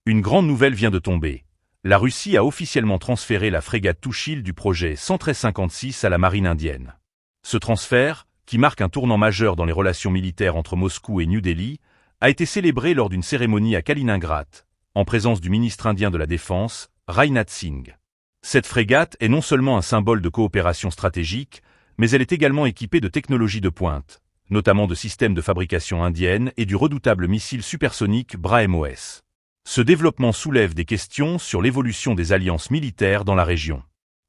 Une grande nouvelle vient de tomber. La Russie a officiellement transféré la frégate Tuchil du projet 113-56 à la marine indienne. Ce transfert, qui marque un tournant majeur dans les relations militaires entre Moscou et New Delhi, a été célébré lors d'une cérémonie à Kaliningrad, en présence du ministre indien de la Défense, Rajnath Singh. Cette frégate est non seulement un symbole de coopération stratégique, mais elle est également équipée de technologies de pointe, notamment de systèmes de fabrication indienne et du redoutable missile supersonique BrahMos. Ce développement soulève des questions sur l'évolution des alliances militaires dans la région.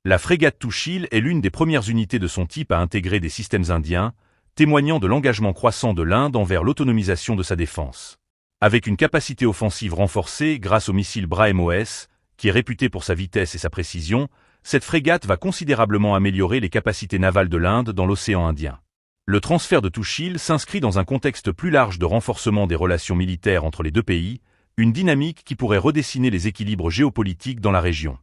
La frégate Tuchil est l'une des premières unités de son type à intégrer des systèmes indiens, témoignant de l'engagement croissant de l'Inde envers l'autonomisation de sa défense. Avec une capacité offensive renforcée grâce au missile BrahMos, qui est réputé pour sa vitesse et sa précision, cette frégate va considérablement améliorer les capacités navales de l'Inde dans l'océan Indien. Le transfert de Tuchil s'inscrit dans un contexte plus large de renforcement des relations militaires entre les deux pays, une dynamique qui pourrait redessiner les équilibres géopolitiques dans la région.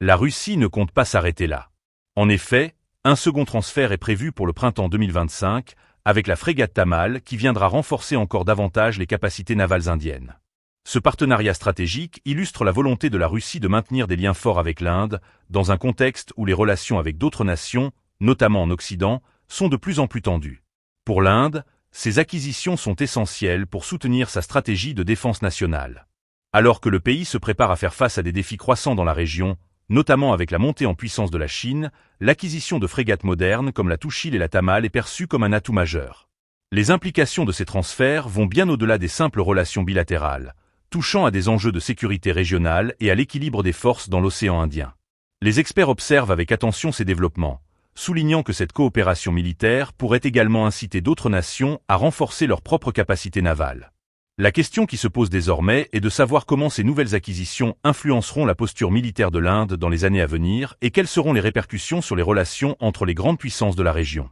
La Russie ne compte pas s'arrêter là. En effet, un second transfert est prévu pour le printemps 2025, avec la frégate Tamal qui viendra renforcer encore davantage les capacités navales indiennes. Ce partenariat stratégique illustre la volonté de la Russie de maintenir des liens forts avec l'Inde, dans un contexte où les relations avec d'autres nations, notamment en Occident, sont de plus en plus tendues. Pour l'Inde, ces acquisitions sont essentielles pour soutenir sa stratégie de défense nationale. Alors que le pays se prépare à faire face à des défis croissants dans la région, notamment avec la montée en puissance de la Chine, l'acquisition de frégates modernes comme la Tuchil et la Tamal est perçue comme un atout majeur. Les implications de ces transferts vont bien au-delà des simples relations bilatérales, touchant à des enjeux de sécurité régionale et à l'équilibre des forces dans l'océan Indien. Les experts observent avec attention ces développements, soulignant que cette coopération militaire pourrait également inciter d'autres nations à renforcer leurs propres capacités navales. La question qui se pose désormais est de savoir comment ces nouvelles acquisitions influenceront la posture militaire de l'Inde dans les années à venir et quelles seront les répercussions sur les relations entre les grandes puissances de la région.